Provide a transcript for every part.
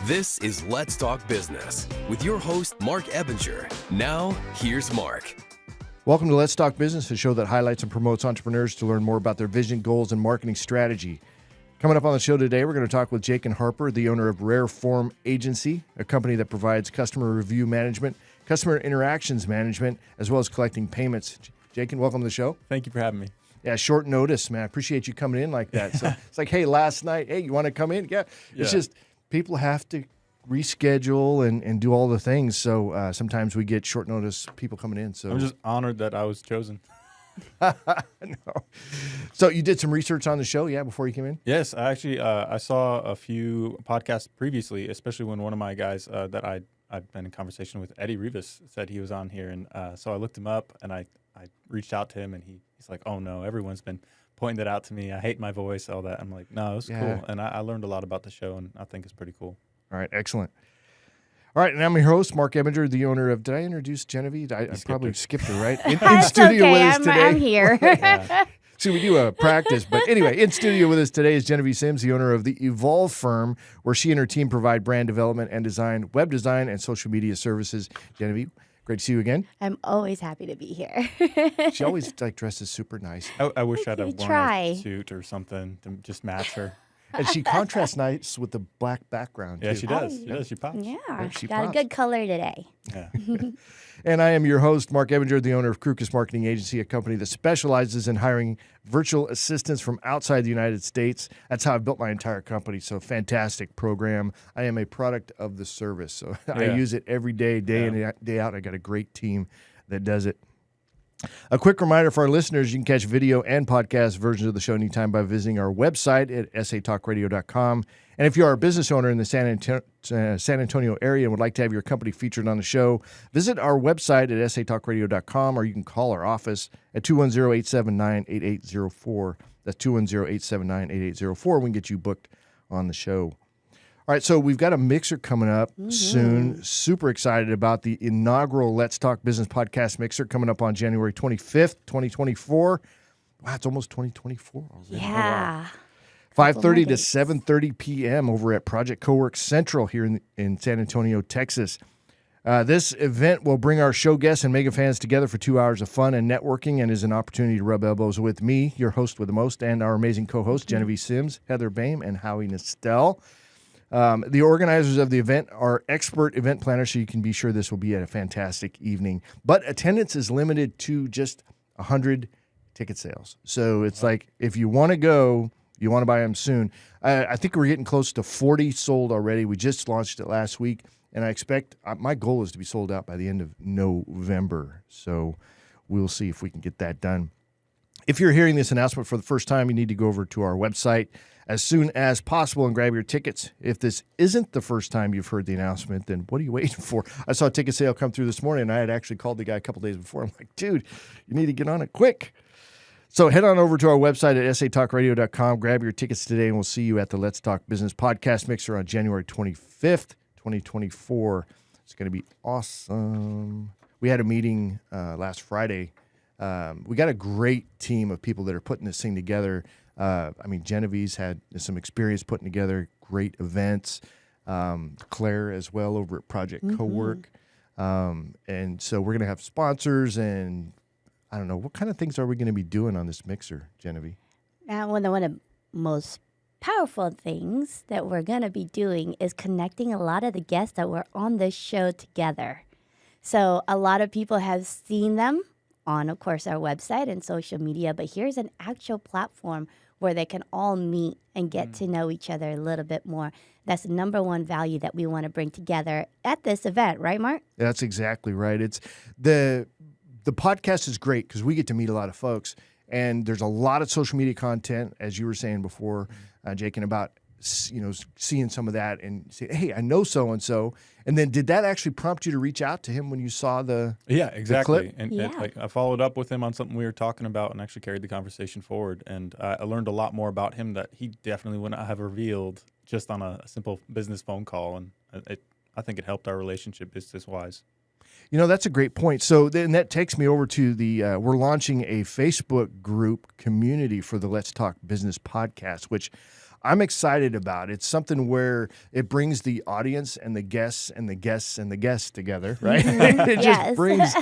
This is Let's Talk Business with your host, Marc Ebinger. Now, here's Marc. Welcome to Let's Talk Business, a show that highlights and promotes entrepreneurs to learn more about their vision, goals, and marketing strategy. Coming up on the show today, we're going to talk with Jakin Harper, the owner of Rareform Agency, a company that provides customer review management, customer interactions management, as well as collecting payments. Jakin, welcome to the show. Thank you for having me. Yeah, short notice, man. I appreciate you coming in like that. So it's like, hey, last night, hey, you want to come in? Yeah. It's just people have to reschedule and do all the things. So sometimes we get short notice people coming in. So I'm just honored that I was chosen. No. So you did some research on the show, before you came in? Yes, I actually I saw a few podcasts previously, especially when one of my guys that I'd been in conversation with, Eddie Rivas, said he was on here. And so I looked him up and I reached out to him and he's like, oh no, everyone's been pointing that out to me. I hate my voice, all that. I'm like, no, it was cool. And I learned a lot about the show and I think it's pretty cool. All right, excellent. All right, and I'm your host, Marc Ebinger, the owner of, did I introduce Jenevy? I probably skipped her, right? In studio with us today. I'm here. See, we do a practice. But anyway, in studio with us today is Jenevy Sims, the owner of the Evolve firm, where she and her team provide brand development and design, web design, and social media services. Jenevy, great to see you again. I'm always happy to be here. She always dresses super nice. I wish I'd have worn a suit or something to just match her. And she contrasts nice with the black background, too. Yeah, she does. She does. She pops. Yeah, she got pops. a good color today. Yeah. And I am your host, Marc Ebinger, the owner of Crukis Marketing Agency, a company that specializes in hiring virtual assistants from outside the United States. That's how I built my entire company. So fantastic program. I am a product of the service. So I use it every day, day in, day out. I got a great team that does it. A quick reminder for our listeners, you can catch video and podcast versions of the show anytime by visiting our website at satalkradio.com. And if you are a business owner in the San Antonio area and would like to have your company featured on the show, visit our website at satalkradio.com, or you can call our office at 210-879-8804. That's 210-879-8804. We can get you booked on the show. All right, so we've got a mixer coming up soon. Super excited about the inaugural Let's Talk Business podcast mixer coming up on January 25th, 2024. Wow, it's almost 2024 already. Yeah. 5:30 to 7:30 p.m. over at Project Cowork Central here in San Antonio, Texas. This event will bring our show guests and mega fans together for 2 hours of fun and networking, and is an opportunity to rub elbows with me, your host with the most, and our amazing co-hosts, Jenevy Sims, Heather Boehm, and Howie Nestel. The organizers of the event are expert event planners, so you can be sure this will be a fantastic evening. But attendance is limited to just 100 ticket sales. So it's like, if you want to go, you want to buy them soon. I think we're getting close to 40 sold already. We just launched it last week, and I expect my goal is to be sold out by the end of November. So we'll see if we can get that done. If you're hearing this announcement for the first time, you need to go over to our website as soon as possible and grab your tickets. If this isn't the first time you've heard the announcement, then what are you waiting for? I saw a ticket sale come through this morning, and I had actually called the guy a couple days before. I'm like, dude, you need to get on it quick. So head on over to our website at satalkradio.com, grab your tickets today, and we'll see you at the Let's Talk Business podcast mixer on January 25th, 2024. It's going to be awesome. We had a meeting last Friday. We got a great team of people that are putting this thing together. Genevy's had some experience putting together great events. Claire as well over at Project Cowork. And so we're going to have sponsors, and I don't know, what kind of things are we going to be doing on this mixer, Jenevy? One of the most powerful things that we're going to be doing is connecting a lot of the guests that were on this show together. So a lot of people have seen them on, of course, our website and social media, but here's an actual platform where they can all meet and get to know each other a little bit more. That's the number one value that we want to bring together at this event, right, Marc? That's exactly right. It's the podcast is great because we get to meet a lot of folks, and there's a lot of social media content, as you were saying before, Jakin, about seeing some of that and say, hey, I know so-and-so. And then did that actually prompt you to reach out to him when you saw the exactly. The clip? And I followed up with him on something we were talking about and actually carried the conversation forward. And I learned a lot more about him that he definitely wouldn't have revealed just on a simple business phone call. And I think it helped our relationship business-wise. That's a great point. So then that takes me over to we're launching a Facebook group community for the Let's Talk Business podcast, which I'm excited about. It's something where it brings the audience and the guests and the guests and the guests together, right? It just brings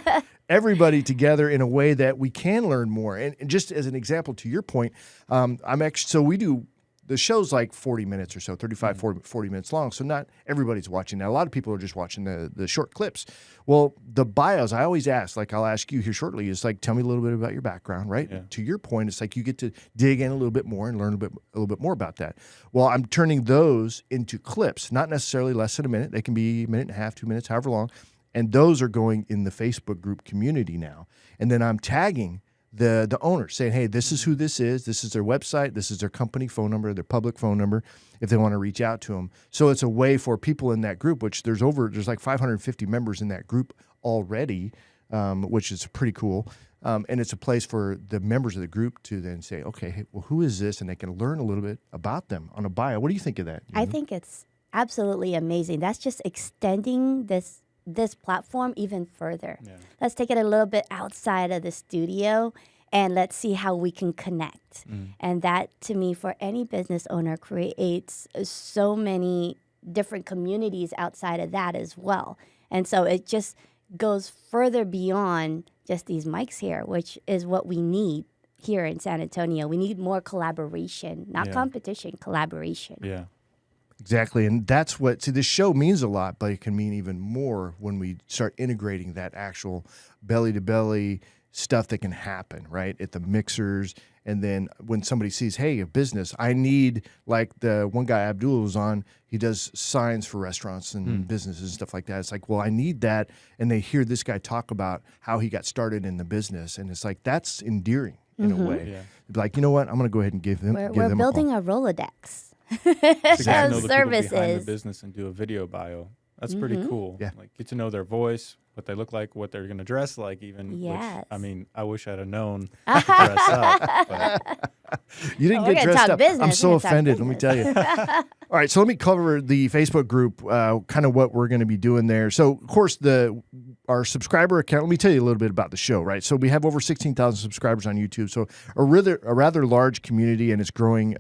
everybody together in a way that we can learn more. And just as an example, to your point, so we do. The show's like 40 minutes or so, 35, 40 minutes long. So not everybody's watching that. A lot of people are just watching the short clips. Well, the bios, I always ask, like I'll ask you here shortly, is like, tell me a little bit about your background, right? Yeah. To your point, it's like you get to dig in a little bit more and learn a little bit more about that. Well, I'm turning those into clips, not necessarily less than a minute. They can be a minute and a half, 2 minutes, however long. And those are going in the Facebook group community now. And then I'm tagging the owner, saying, hey, this is who this is their website, this is their company phone number, their public phone number, if they want to reach out to them. So it's a way for people in that group, which there's like 550 members in that group already, which is pretty cool. And it's a place for the members of the group to then say, okay, hey, well, who is this? And they can learn a little bit about them on a bio. What do you think of that? I think it's absolutely amazing. That's just extending this platform even further. Yeah. Let's take it a little bit outside of the studio and let's see how we can connect. And that, to me, for any business owner, creates so many different communities outside of that as well. And so it just goes further beyond just these mics here, which is what we need here in San Antonio. We need more collaboration, not competition, collaboration. Yeah. Exactly, and that's what, see, this show means a lot, but it can mean even more when we start integrating that actual belly-to-belly stuff that can happen, right, at the mixers, and then when somebody sees, hey, a business, I need, like the one guy Abdul was on, he does signs for restaurants and businesses and stuff like that. It's like, well, I need that, and they hear this guy talk about how he got started in the business, and it's like, that's endearing in a way. Yeah. Like, you know what, I'm going to go ahead and give them a call. We're building a Rolodex. To get to know the services people behind the business and do a video bio. That's pretty cool. Yeah. Like, get to know their voice, what they look like, what they're going to dress like even. Yes. Which, I mean, I wish I'd have known to dress up. But. You didn't get dressed up. I'm so offended, let me tell you. All right, so let me cover the Facebook group, kind of what we're going to be doing there. So, of course, our subscriber account, let me tell you a little bit about the show, right? So we have over 16,000 subscribers on YouTube, so a rather large community, and it's growing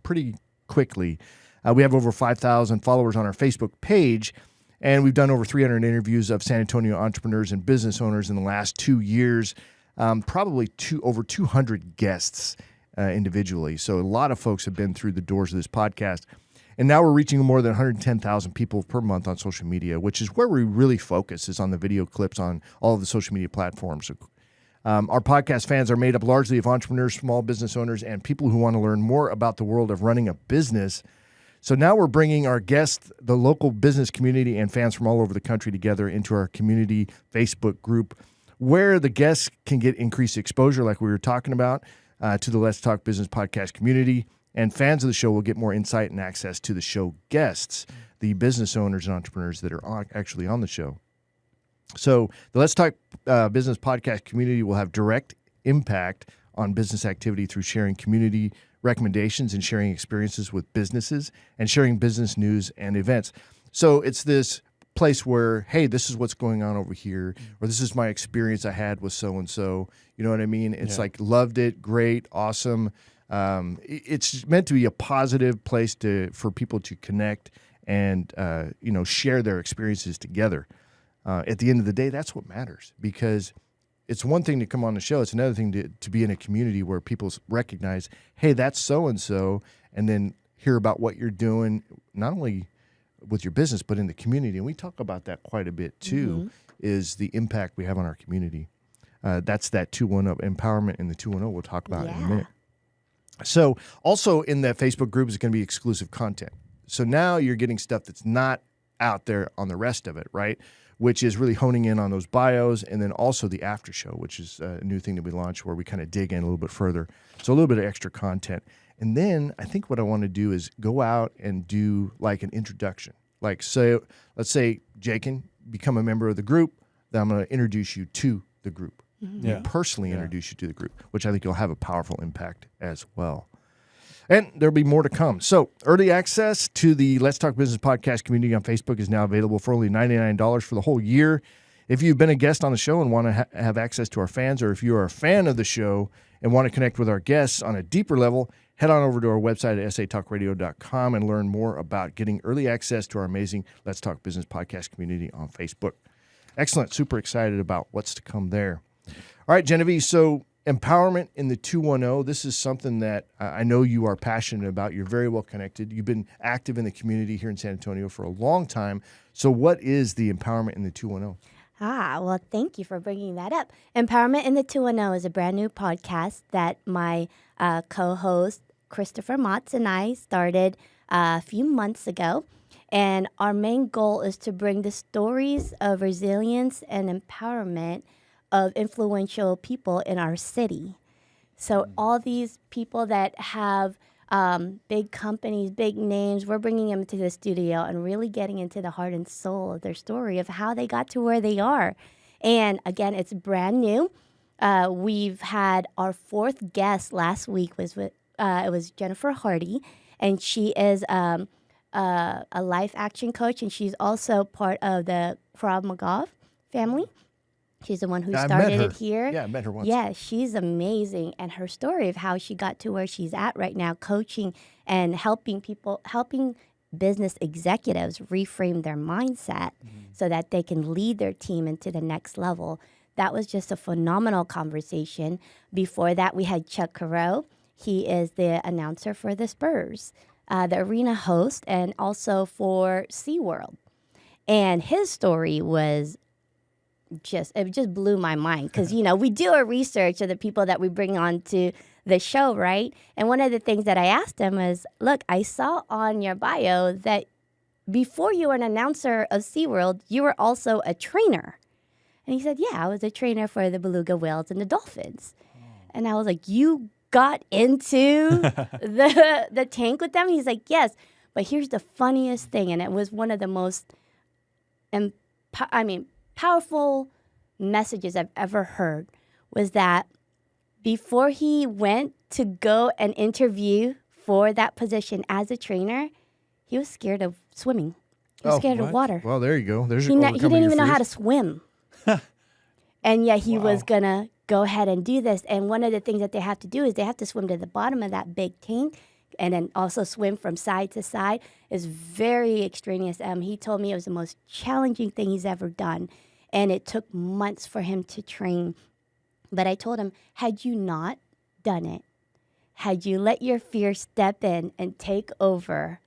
pretty quickly. We have over 5,000 followers on our Facebook page, and we've done over 300 interviews of San Antonio entrepreneurs and business owners in the last 2 years, probably over 200 guests individually. So a lot of folks have been through the doors of this podcast. And now we're reaching more than 110,000 people per month on social media, which is where we really focus, is on the video clips on all of the social media platforms. Our podcast fans are made up largely of entrepreneurs, small business owners, and people who want to learn more about the world of running a business. So now we're bringing our guests, the local business community, and fans from all over the country together into our community Facebook group, where the guests can get increased exposure, like we were talking about, to the Let's Talk Business podcast community. And fans of the show will get more insight and access to the show guests, the business owners and entrepreneurs that are actually on the show. So the Let's Talk Business podcast community will have direct impact on business activity through sharing community recommendations and sharing experiences with businesses and sharing business news and events. So it's this place where, hey, this is what's going on over here, or this is my experience I had with so-and-so. You know what I mean? It's like, loved it, great, awesome. It's meant to be a positive place for people to connect and, share their experiences together. At the end of the day, that's what matters, because it's one thing to come on the show. It's another thing to be in a community where people recognize, hey, that's so-and-so, and then hear about what you're doing, not only with your business, but in the community. And we talk about that quite a bit, too, is the impact we have on our community. That's that 210 empowerment in the 210 we'll talk about in a minute. So also in that Facebook group is going to be exclusive content. So now you're getting stuff that's not out there on the rest of it, right? Which is really honing in on those bios, and then also the after show, which is a new thing that we launched where we kind of dig in a little bit further. So a little bit of extra content. And then I think what I want to do is go out and do like an introduction. Like, so let's say, Jakin, become a member of the group, then I'm going to introduce you to the group. Personally introduce you to the group, which I think will have a powerful impact as well. And there'll be more to come. So early access to the Let's Talk Business podcast community on Facebook is now available for only $99 for the whole year. If you've been a guest on the show and want to have access to our fans, or if you are a fan of the show and want to connect with our guests on a deeper level, head on over to our website at satalkradio.com and learn more about getting early access to our amazing Let's Talk Business podcast community on Facebook. Excellent. Super excited about what's to come there. All right, Jenevy, so empowerment in the 210, this is something that I know you are passionate about. You're very well connected. You've been active in the community here in San Antonio for a long time. So what is the empowerment in the 210? Well, thank you for bringing that up. Empowerment in the 210 is a brand new podcast that my co-host Christopher Motz and I started a few months ago. And our main goal is to bring the stories of resilience and empowerment of influential people in our city. So all these people that have big companies, big names, we're bringing them to the studio and really getting into the heart and soul of their story of how they got to where they are. And again, it's brand new. We've had our fourth guest last week it was Jennifer Hardy, and she is a life action coach, and she's also part of the Krav Maga family. She's the one who started it here. Yeah, I met her once. Yeah, she's amazing. And her story of how she got to where she's at right now, coaching and helping business executives reframe their mindset so that they can lead their team into the next level. That was just a phenomenal conversation. Before that, we had Chuck Carreau. He is the announcer for the Spurs, the arena host, and also for SeaWorld. And his story was it just blew my mind because, we do our research of the people that we bring on to the show, right? And one of the things that I asked him was, look, I saw on your bio that before you were an announcer of SeaWorld, you were also a trainer. And he said, yeah, I was a trainer for the beluga whales and the dolphins. And I was like, you got into the tank with them? He's like, yes. But here's the funniest thing, and it was one of the most powerful messages I've ever heard, was that before he went to go and interview for that position as a trainer, he was scared of swimming. He was scared of water. Well, there you go. He didn't even know how to swim. And yet he was going to go ahead and do this. And one of the things that they have to do is they have to swim to the bottom of that big tank and then also swim from side to side. It's very extraneous. He told me it was the most challenging thing he's ever done. And it took months for him to train. But I told him, had you not done it, had you let your fear step in and take over,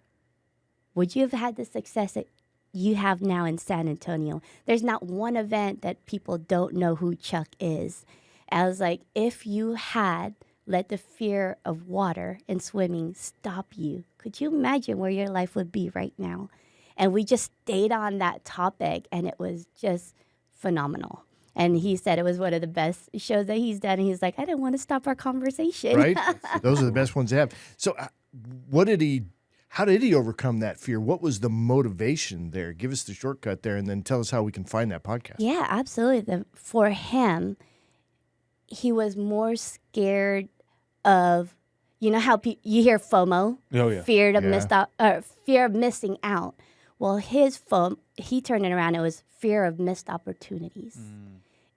would you have had the success that you have now in San Antonio? There's not one event that people don't know who Chuck is. I was like, if you had let the fear of water and swimming stop you, could you imagine where your life would be right now? And we just stayed on that topic, and it was just phenomenal. And he said it was one of the best shows that he's done. And he's like, I didn't want to stop our conversation. Right? Those are the best ones to have. So how did he overcome that fear? What was the motivation there? Give us the shortcut there, and then tell us how we can find that podcast. Yeah, absolutely. For him, he was more scared of, how you hear FOMO, fear of missing out. Well, his FOMO, he turned it around. It was fear of missed opportunities.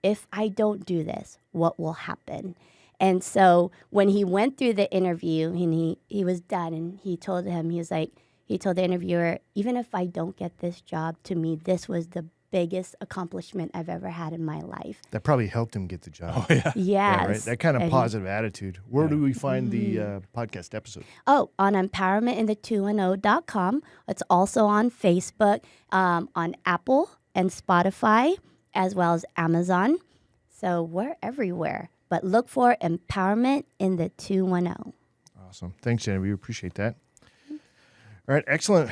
If I don't do this, what will happen? And so when he went through the interview and he was done, and he told the interviewer, even if I don't get this job, to me, this was the biggest accomplishment I've ever had in my life. That probably helped him get the job. Oh, yeah. Yes. Yeah, right? That kind of positive attitude. Where do we find the podcast episode? Oh, on empowermentin210.com. It's also on Facebook, on Apple and Spotify, as well as Amazon. So we're everywhere. But look for Empowerment in the 210. Awesome. Thanks, Jenny. We appreciate that. All right, excellent.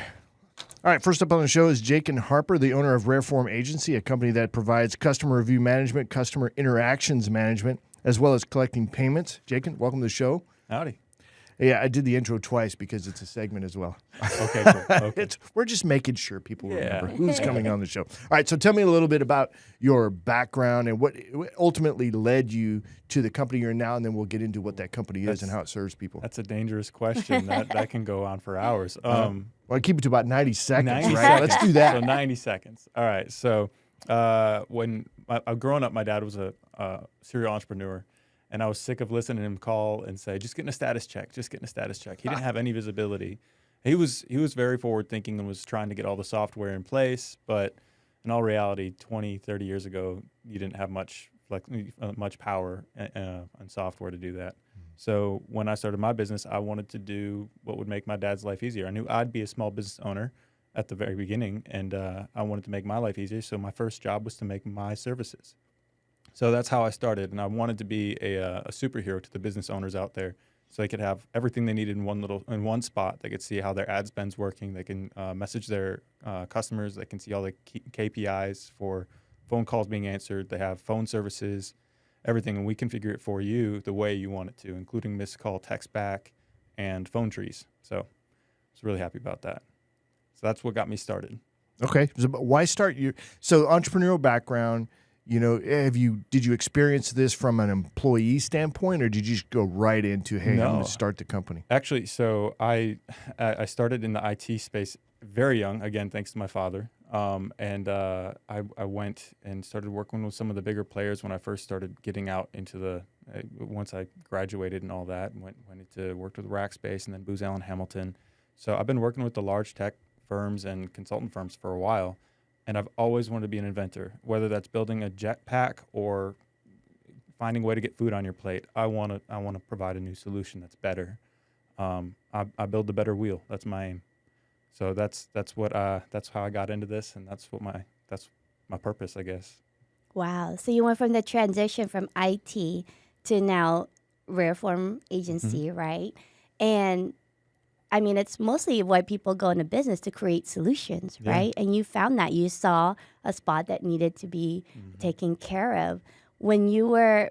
All right, first up on the show is Jakin Harper, the owner of Rareform Agency, a company that provides customer review management, customer interactions management, as well as collecting payments. Jakin, welcome to the show. Howdy. Yeah, I did the intro twice because it's a segment as well. Okay, cool. Okay. We're just making sure people remember who's coming on the show. All right, so tell me a little bit about your background and what ultimately led you to the company you're in now, and then we'll get into what that company is and how it serves people. That's a dangerous question. that can go on for hours. Well, keep it to about 90 seconds, right? Let's do that. So 90 seconds. All right. So when growing up, my dad was a serial entrepreneur. And I was sick of listening to him call and say, just getting a status check, just getting a status check. He didn't have any visibility. He was very forward thinking and was trying to get all the software in place. But in all reality, 20, 30 years ago, you didn't have much power and software to do that. So when I started my business, I wanted to do what would make my dad's life easier. I knew I'd be a small business owner at the very beginning, and I wanted to make my life easier. So my first job was to make my services. So that's how I started, and I wanted to be a superhero to the business owners out there, so they could have everything they needed in one spot. They could see how their ad spend's working. They can message their customers. They can see all the KPIs for phone calls being answered. They have phone services, everything, and we configure it for you the way you want it to, including missed call, text back, and phone trees. So I was really happy about that. So that's what got me started. Okay. So why start so entrepreneurial background, did you experience this from an employee standpoint, or did you just go right into, hey, I'm going to start the company? Actually, so I started in the IT space very young, again, thanks to my father. And I went and started working with some of the bigger players when I first started getting out into once I graduated and all that, and went into worked with Rackspace and then Booz Allen Hamilton. So I've been working with the large tech firms and consultant firms for a while, and I've always wanted to be an inventor, whether that's building a jetpack or finding a way to get food on your plate. I want to provide a new solution that's better. I build the better wheel. That's my aim. So that's how I got into this, and that's my purpose, I guess. Wow. So you went from the transition from IT to now Rareform Agency, right? And I mean, it's mostly why people go into business, to create solutions, right? And you found that. You saw a spot that needed to be taken care of. When you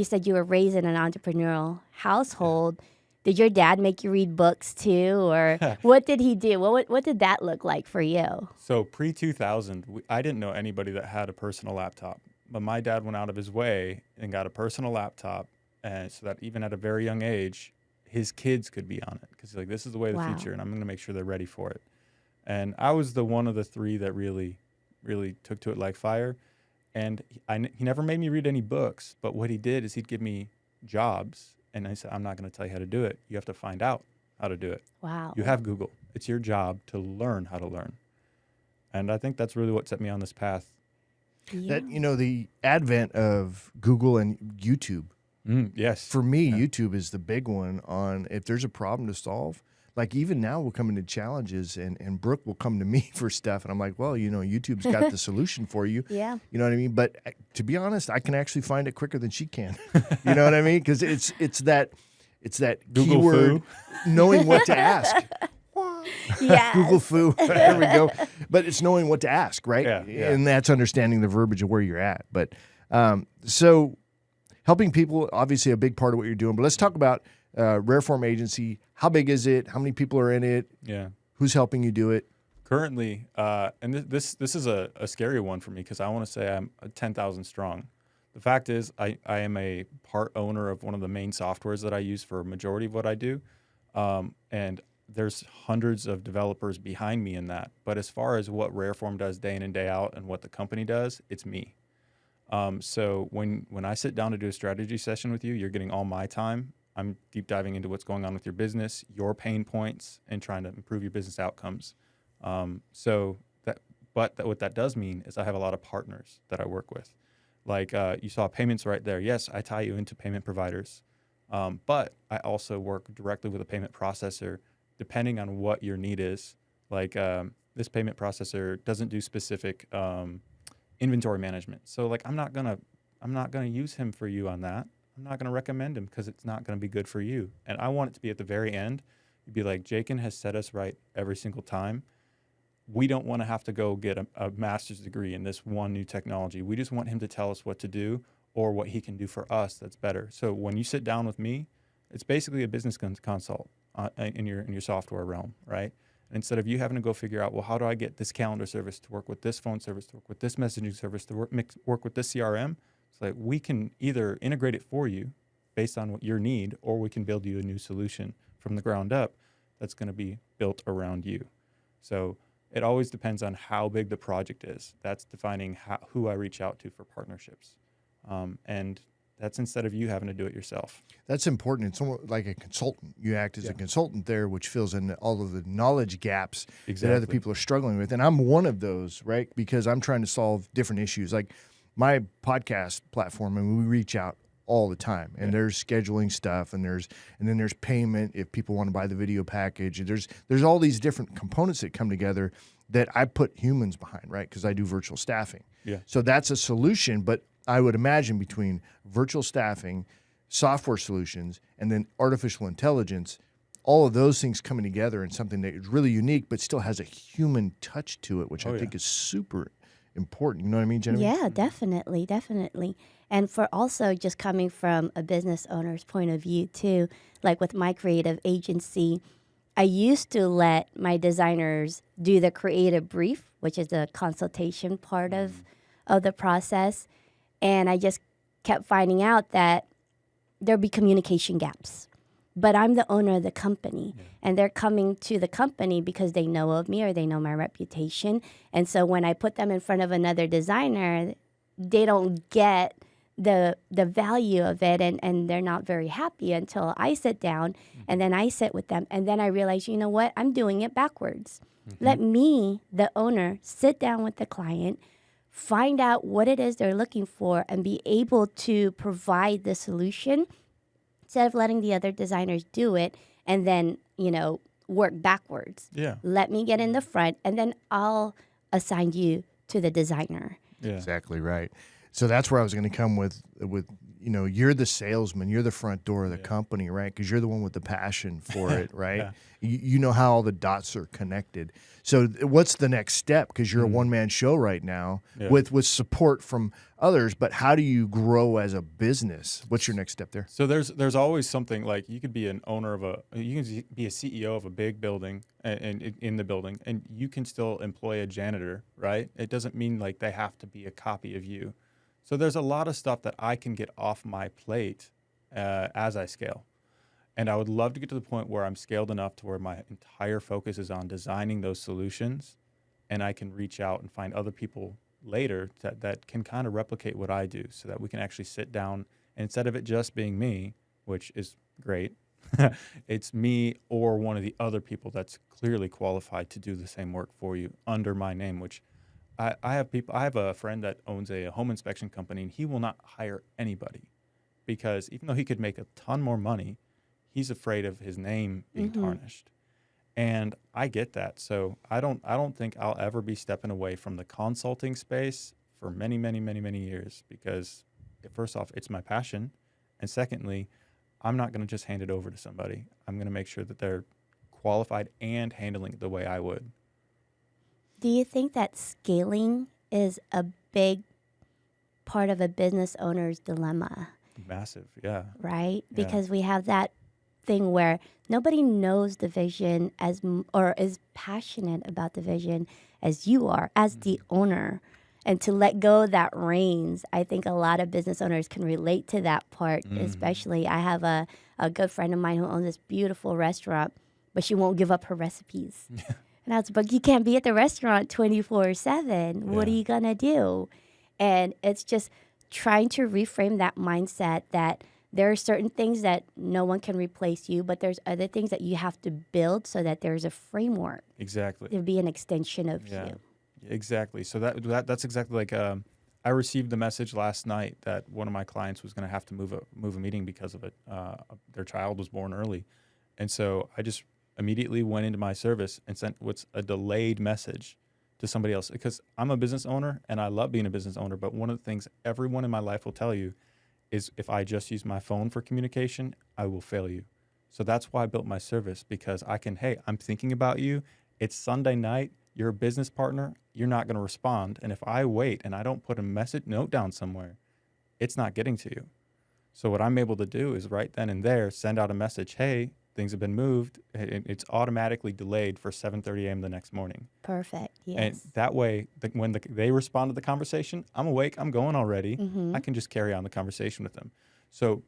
said you were raised in an entrepreneurial household, did your dad make you read books too, or what did he do? What did that look like for you? So pre-2000, I didn't know anybody that had a personal laptop, but my dad went out of his way and got a personal laptop, and so that even at a very young age, his kids could be on it, because he's like, this is the way of the future, and I'm going to make sure they're ready for it. And I was the one of the three that really, really took to it like fire. And he never made me read any books, but what he did is he'd give me jobs. And I said, I'm not going to tell you how to do it. You have to find out how to do it. Wow. You have Google. It's your job to learn how to learn. And I think that's really what set me on this path. Yeah. That, the advent of Google and YouTube. Yes. For me, YouTube is the big one on if there's a problem to solve. Like even now we'll come into challenges and Brooke will come to me for stuff. And I'm like, well, YouTube's got the solution for you. Yeah. You know what I mean? But to be honest, I can actually find it quicker than she can. You know what I mean? Because it's that Google keyword, knowing what to ask. Yeah. Google foo. There we go. But it's knowing what to ask, right? Yeah. And that's understanding the verbiage of where you're at. But so helping people, obviously a big part of what you're doing. But let's talk about Rareform Agency. How big is it? How many people are in it? Yeah. Who's helping you do it? Currently, and this is a scary one for me, because I want to say I'm 10,000 strong. The fact is, I am a part owner of one of the main softwares that I use for a majority of what I do. And there's hundreds of developers behind me in that. But as far as what Rareform does day in and day out and what the company does, it's me. So when I sit down to do a strategy session with you, you're getting all my time. I'm deep diving into what's going on with your business, your pain points, and trying to improve your business outcomes. What that does mean is I have a lot of partners that I work with. Like you saw payments right there. Yes, I tie you into payment providers, but I also work directly with a payment processor, depending on what your need is. Like this payment processor doesn't do specific inventory management, so like I'm not gonna use him for you on that. I'm not going to recommend him because it's not going to be good for you. And I want it to be at the very end. You'd be like, Jakin has set us right every single time. We don't want to have to go get a master's degree in this one new technology. We just want him to tell us what to do or what he can do for us that's better. So when you sit down with me, it's basically a business consult in your software realm, right? And instead of you having to go figure out, well, how do I get this calendar service to work with this phone service, to work with this messaging service, to work with this CRM, it's like we can either integrate it for you based on what your need, or we can build you a new solution from the ground up that's going to be built around you. So it always depends on how big the project is. That's defining who I reach out to for partnerships. And That's instead of you having to do it yourself. That's important. It's almost like a consultant. You act as a consultant there, which fills in all of the knowledge gaps that other people are struggling with. And I'm one of those, right? Because I'm trying to solve different issues. Like my podcast platform, and we reach out all the time, and there's scheduling stuff, and then there's payment if people want to buy the video package. There's all these different components that come together that I put humans behind, right? Because I do virtual staffing. Yeah. So that's a solution, but I would imagine between virtual staffing, software solutions, and then artificial intelligence, all of those things coming together in something that is really unique, but still has a human touch to it, which I think is super important. You know what I mean, Jenevy? Yeah, definitely, definitely. And for also just coming from a business owner's point of view too, like with my creative agency, I used to let my designers do the creative brief, which is the consultation part of the process. And I just kept finding out that there'd be communication gaps. But I'm the owner of the company, and they're coming to the company because they know of me or they know my reputation. And so when I put them in front of another designer, they don't get the value of it, and they're not very happy until I sit down, and then I sit with them. And then I realize, you know what? I'm doing it backwards. Let me, the owner, sit down with the client, find out what it is they're looking for, and be able to provide the solution instead of letting the other designers do it and then, work backwards. Yeah. Let me get in the front, and then I'll assign you to the designer. Yeah. Exactly right. So that's where I was going to come with you're the salesman, you're the front door of the company, right? Because you're the one with the passion for it, right? You know how all the dots are connected. So what's the next step? Because you're a one-man show right now with support from others, but how do you grow as a business? What's your next step there? So there's always something, like you could be an owner you can be a CEO of a big building and in the building, and you can still employ a janitor, right? It doesn't mean like they have to be a copy of you. So there's a lot of stuff that I can get off my plate as I scale. And I would love to get to the point where I'm scaled enough to where my entire focus is on designing those solutions, and I can reach out and find other people later that can kind of replicate what I do, so that we can actually sit down, and instead of it just being me, which is great, it's me or one of the other people that's clearly qualified to do the same work for you under my name, which I have a friend that owns a home inspection company, and he will not hire anybody because even though he could make a ton more money, he's afraid of his name being tarnished. And I get that. So I don't think I'll ever be stepping away from the consulting space for many, many, many, many years, because first off, it's my passion. And secondly, I'm not going to just hand it over to somebody. I'm going to make sure that they're qualified and handling it the way I would. Do you think that scaling is a big part of a business owner's dilemma? Massive, yeah. Right? Yeah. Because we have that thing where nobody knows the vision or is passionate about the vision as you are, as the owner. And to let go that reins, I think a lot of business owners can relate to that part, especially. I have a good friend of mine who owns this beautiful restaurant, but she won't give up her recipes. And I was like, you can't be at the restaurant 24/7. What are you going to do? And it's just trying to reframe that mindset that there are certain things that no one can replace you, but there's other things that you have to build so that there's a framework. Exactly. To be an extension of you. Exactly. So that's exactly like I received the message last night that one of my clients was going to have to move a meeting because of it. Their child was born early. And so I just immediately went into my service and sent what's a delayed message to somebody else, because I'm a business owner and I love being a business owner. But one of the things everyone in my life will tell you is if I just use my phone for communication, I will fail you. So that's why I built my service, because hey, I'm thinking about you. It's Sunday night. You're a business partner. You're not going to respond. And if I wait and I don't put a note down somewhere, it's not getting to you. So what I'm able to do is right then and there, send out a message. Hey, things have been moved. It's automatically delayed for 7:30 a.m. the next morning. Perfect. Yes. And that way, when they respond to the conversation, I'm awake. I'm going already. I can just carry on the conversation with them. So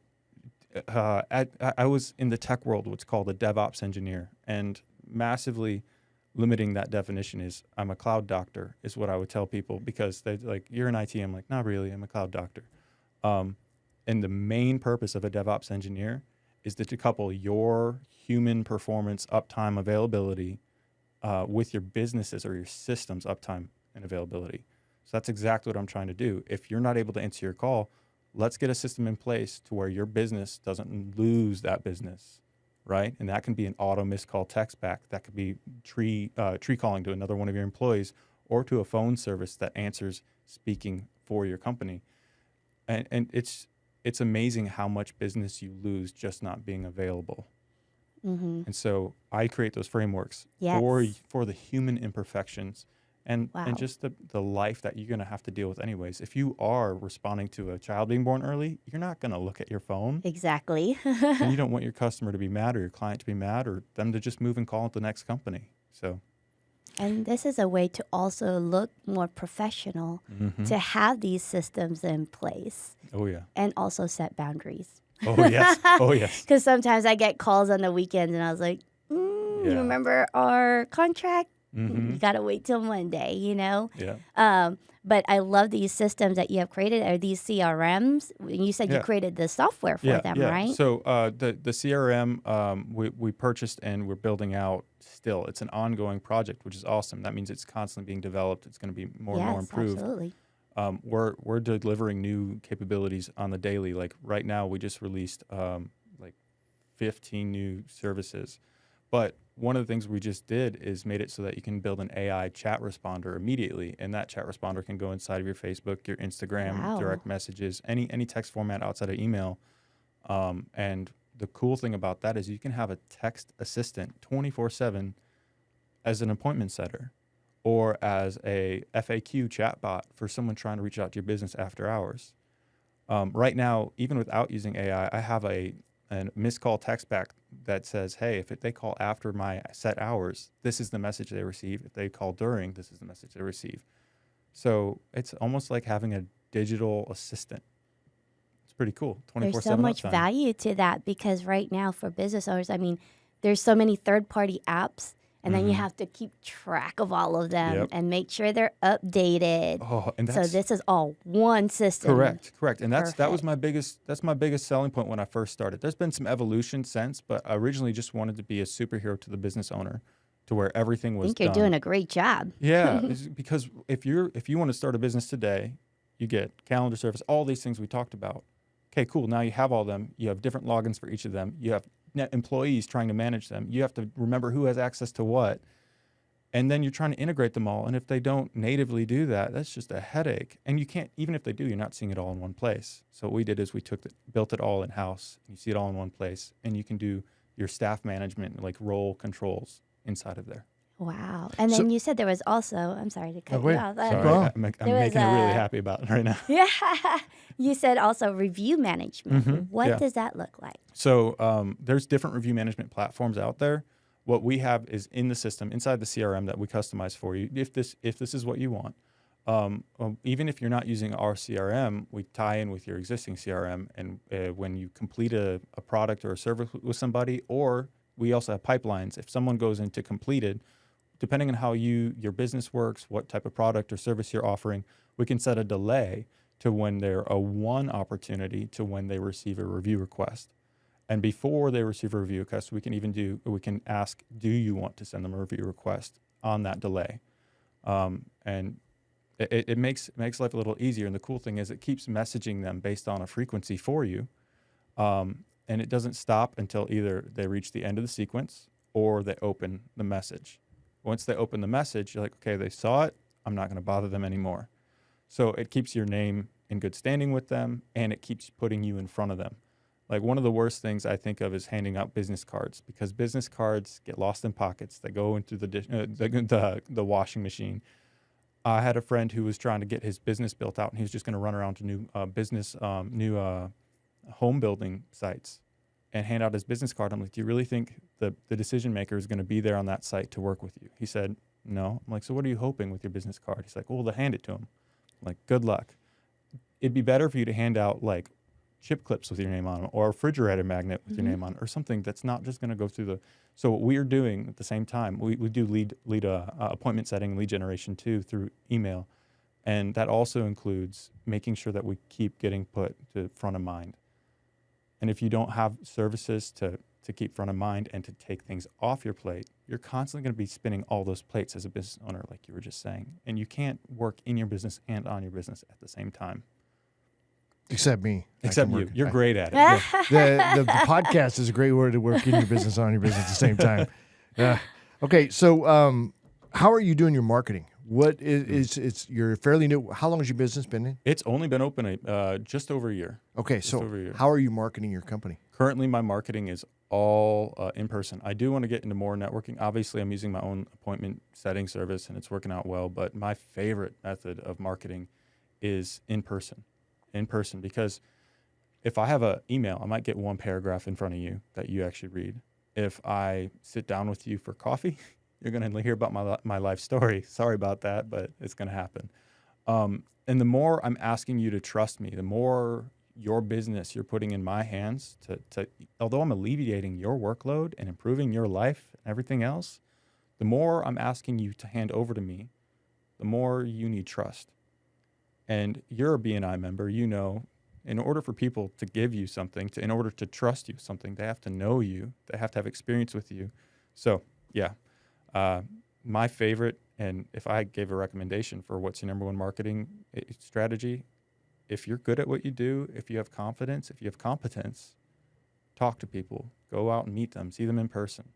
I was in the tech world, what's called a DevOps engineer, and massively limiting that definition is I'm a cloud doctor is what I would tell people, because they're like, you're in IT. I'm like, not really. I'm a cloud doctor. And the main purpose of a DevOps engineer is to couple your human performance, uptime, availability with your businesses or your systems uptime and availability. So that's exactly what I'm trying to do. If you're not able to answer your call, let's get a system in place to where your business doesn't lose that business, right? And that can be an auto missed call text back. That could be tree calling to another one of your employees or to a phone service that answers speaking for your company. And it's amazing how much business you lose just not being available. Mm-hmm. And so I create those frameworks Yes. for the human imperfections and Wow. just the life that you're going to have to deal with anyways. If you are responding to a child being born early, you're not going to look at your phone. Exactly. And you don't want your customer to be mad or your client to be mad or them to just move and call at the next company. So, And this is a way to also look more professional, to have these systems in place oh yeah. and also set boundaries. Oh yes. Oh yes. Because sometimes I get calls on the weekends and I was like, you Yeah. remember our contract? Mm-hmm. You got to wait till Monday, you know? Yeah. But I love these systems that you have created. Are these CRMs? You said you Yeah. created the software for them, right? So the CRM we purchased and we're building out still. It's an ongoing project, which is awesome. That means it's constantly being developed. It's going to be more and more improved. Absolutely. We're delivering new capabilities on the daily. Like right now, we just released like 15 new services. But one of the things we just did is made it so that you can build an AI chat responder immediately, and that chat responder can go inside of your Facebook, your Instagram, Wow. direct messages, any text format outside of email. And the cool thing about that is you can have a text assistant 24/7 as an appointment setter or as a FAQ chatbot for someone trying to reach out to your business after hours. Right now, even without using AI, I have a missed call text back that says, hey, if they call after my set hours, this is the message they receive. If they call during, this is the message they receive. So it's almost like having a digital assistant. It's pretty cool. 24/7 There's so much uptime. value to that because right now for business owners, I mean, there's so many third-party apps, and then you have to keep track of all of them Yep. and make sure they're updated. Oh, and So that's this is all one system. correct. And that was Perfect. that's my biggest selling point when I first started. There's been some evolution since, but I originally just wanted to be a superhero to the business owner, to where everything I was think you're done. doing a great job. Yeah, because if you want to start a business today, you get calendar service, all these things we talked about. Okay, cool. Now you have all them. You have different logins for each of them. You have employees trying to manage them. You have to remember who has access to what. And then you're trying to integrate them all. And if they don't natively do that, that's just a headache. And you can't, even if they do, you're not seeing it all in one place. So what we did is we built it all in-house. You see it all in one place. And you can do your staff management, like role controls inside of there. Wow. And then you said there was also, I'm sorry to cut wait. you off. Sorry. Sorry, Go on. I'm There was making her really happy about it right now. Yeah. You said also review management. What yeah. does that look like? So there's different review management platforms out there. What we have is in the system, inside the CRM that we customize for you, if this is what you want. Even if you're not using our CRM, we tie in with your existing CRM. And when you complete a product or a service with somebody, or we also have pipelines. If someone goes into completed, depending on how your business works, what type of product or service you're offering, we can set a delay to when they're a one opportunity to when they receive a review request. And before they receive a review request, we can ask, do you want to send them a review request on that delay? And it makes life a little easier. And the cool thing is it keeps messaging them based on a frequency for you. And it doesn't stop until either they reach the end of the sequence or they open the message. Once they open the message, you're like, okay, they saw it. I'm not going to bother them anymore. So it keeps your name in good standing with them, and it keeps putting you in front of them. Like one of the worst things I think of is handing out business cards, because business cards get lost in pockets. They go into the washing machine. I had a friend who was trying to get his business built out, and he was just going to run around to new home building sites and hand out his business card. I'm like, do you really think the decision maker is going to be there on that site to work with you? He said, no. I'm like, so what are you hoping with your business card? He's like, well, to hand it to him. I'm like, good luck. It'd be better for you to hand out like chip clips with your name on them, or a refrigerator magnet with your name on it, or something that's not just going to go through the. So what we're doing at the same time, we do lead appointment setting, lead generation too through email, And that also includes making sure that we keep getting put to front of mind. And if you don't have services to keep front of mind and to take things off your plate, you're constantly going to be spinning all those plates as a business owner, like you were just saying. And you can't work in your business and on your business at the same time. Except me. Except you. You're great at it. The podcast is a great word to work in your business, on your business at the same time. Okay, so how are you doing your marketing? What is you're fairly new. How long has your business been in? It's only been open just over a year. Okay, so how are you marketing your company? Currently, my marketing is all in person. I do want to get into more networking. Obviously, I'm using my own appointment setting service, and it's working out well. But my favorite method of marketing is in person. Because if I have an email, I might get one paragraph in front of you that you actually read. If I sit down with you for coffee, you're going to hear about my life story. Sorry about that, but it's going to happen. And the more I'm asking you to trust me, the more your business you're putting in my hands to although I'm alleviating your workload and improving your life and everything else, the more I'm asking you to hand over to me, the more you need trust. And you're a BNI member, you know, in order for people to give you something, in order to trust you something, they have to know you, they have to have experience with you. So, yeah, my favorite, and if I gave a recommendation for what's your number one marketing strategy, if you're good at what you do, if you have confidence, if you have competence, talk to people, go out and meet them, see them in person.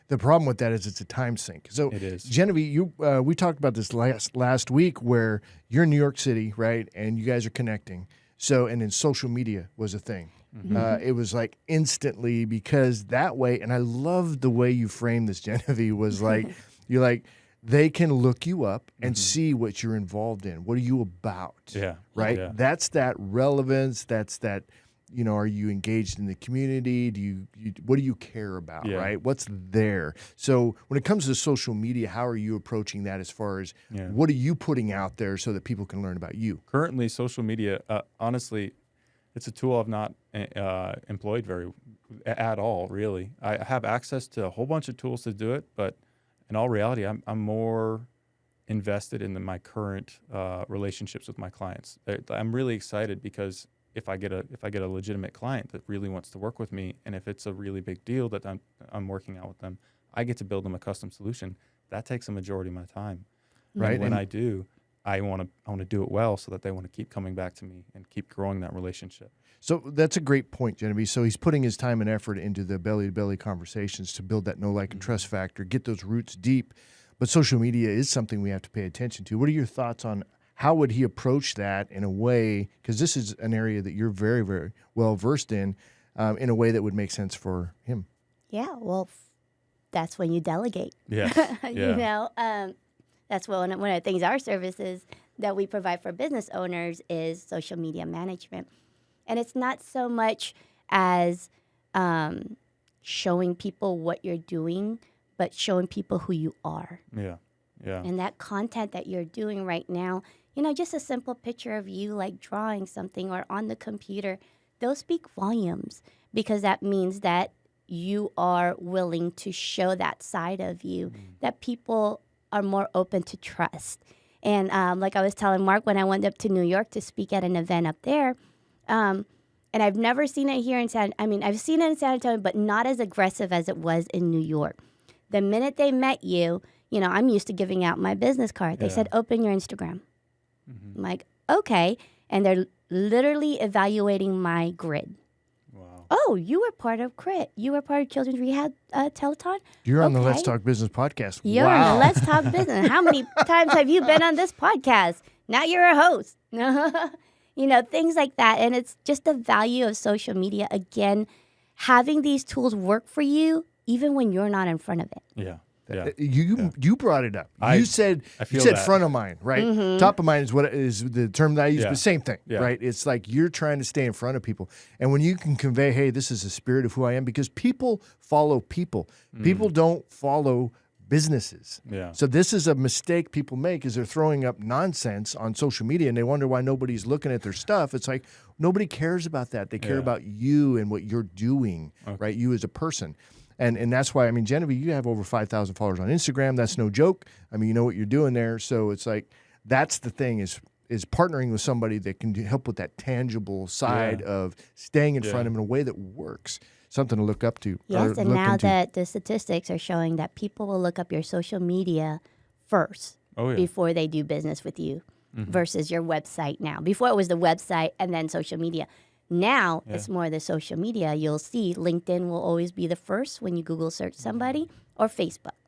The problem with that is it's a time sink. So, It is. Jenevy, we talked about this last week where you're in New York City, right, and you guys are connecting. So, and then social media was a thing. Mm-hmm. It was like instantly, because that way, and I love the way you framed this, Jenevy, was like, you're like, they can look you up and see what you're involved in. What are you about? Yeah. Right? Yeah. That's that relevance. That's that, you know, are you engaged in the community? What do you care about, right? What's there? So when it comes to social media, how are you approaching that as far as what are you putting out there so that people can learn about you? Currently, social media, honestly, it's a tool I've not employed at all, really. I have access to a whole bunch of tools to do it, but in all reality, I'm more invested in my current relationships with my clients. I'm really excited because if I get a legitimate client that really wants to work with me, and if it's a really big deal that I'm working out with them, I get to build them a custom solution. That takes a majority of my time. Right. And when I do, I want to do it well so that they want to keep coming back to me and keep growing that relationship. So that's a great point, Jenevy. So he's putting his time and effort into the belly-to-belly conversations to build that know, like, and trust factor, get those roots deep. But social media is something we have to pay attention to. What are your thoughts on how would he approach that in a way, because this is an area that you're very, very well versed in a way that would make sense for him? Yeah, well, that's when you delegate. Yeah. You know, that's one of the things, our services that we provide for business owners is social media management. And it's not so much as showing people what you're doing, but showing people who you are. Yeah. And that content that you're doing right now, you know, just a simple picture of you like drawing something or on the computer, those speak volumes, because that means that you are willing to show that side of you that people are more open to trust. And like I was telling Mark, when I went up to New York to speak at an event up there, and I've never seen it here in I've seen it in San Antonio, but not as aggressive as it was in New York. The minute they met you, you know, I'm used to giving out my business card. They said, open your Instagram. I'm like, okay. And they're literally evaluating my grid. Wow. Oh, you were part of CRIT. You were part of Children's Rehab Telethon? You're on the Let's Talk Business podcast. You're on the Let's Talk Business. How many times have you been on this podcast? Now you're a host. You know, things like that. And it's just the value of social media. Again, having these tools work for you even when you're not in front of it. Yeah. You brought it up. You said front of mind, right? Top of mind is what is the term that I use, but same thing, right? It's like you're trying to stay in front of people. And when you can convey, hey, this is the spirit of who I am, because people follow people. People don't follow businesses. Yeah. So this is a mistake people make, is they're throwing up nonsense on social media and they wonder why nobody's looking at their stuff. It's like nobody cares about that. They care about you and what you're doing, right? You as a person. And that's why, I mean, Jenevy, you have over 5,000 followers on Instagram. That's no joke. I mean, you know what you're doing there. So it's like that's the thing is partnering with somebody that can help with that tangible side of staying in front of them in a way that works. Something to look up to. Yes, and now that the statistics are showing that people will look up your social media first before they do business with you versus your website now. Before it was the website and then social media. Now it's more the social media. You'll see LinkedIn will always be the first when you Google search somebody or Facebook.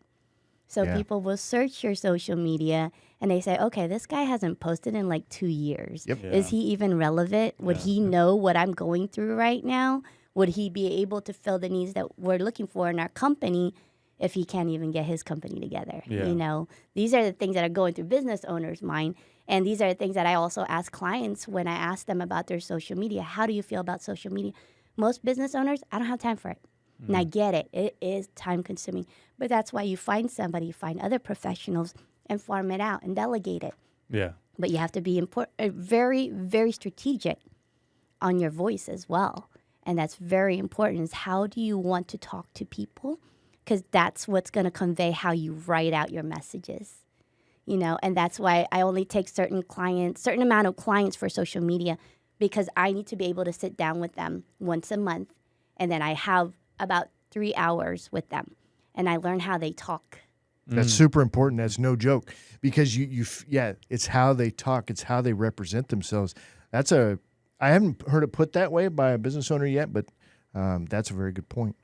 So people will search your social media and they say, okay, this guy hasn't posted in like 2 years. Yep. Is he even relevant? Would he know what I'm going through right now? Would he be able to fill the needs that we're looking for in our company if he can't even get his company together? Yeah. You know, these are the things that are going through business owners' mind. And these are the things that I also ask clients when I ask them about their social media. How do you feel about social media? Most business owners, I don't have time for it. And I get it. It is time consuming. But that's why you find somebody, you find other professionals and farm it out and delegate it. Yeah. But you have to be very, very strategic on your voice as well. And that's very important is how do you want to talk to people? Because that's what's going to convey how you write out your messages. You know, and that's why I only take certain amount of clients for social media because I need to be able to sit down with them once a month. And then I have about 3 hours with them and I learn how they talk. That's super important. That's no joke because it's how they talk. It's how they represent themselves. I haven't heard it put that way by a business owner yet, but that's a very good point.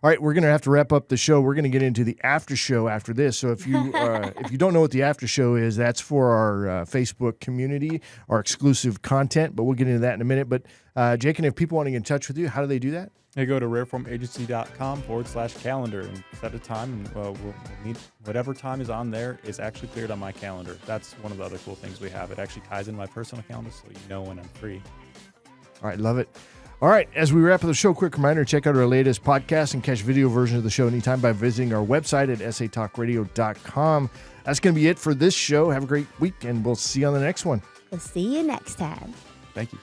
All right, we're going to have to wrap up the show. We're going to get into the after show after this. So if you don't know what the after show is, that's for our Facebook community, our exclusive content. But we'll get into that in a minute. But Jakin, if people want to get in touch with you, how do they do that? They go to rareformagency.com/calendar and set a time, and we'll meet whatever time is on there is actually cleared on my calendar. That's one of the other cool things we have. It actually ties in my personal calendar, so you know when I'm free. All right, love it. All right, as we wrap up the show, quick reminder, check out our latest podcast and catch video versions of the show anytime by visiting our website at satalkradio.com. That's going to be it for this show. Have a great week, and we'll see you on the next one. We'll see you next time. Thank you.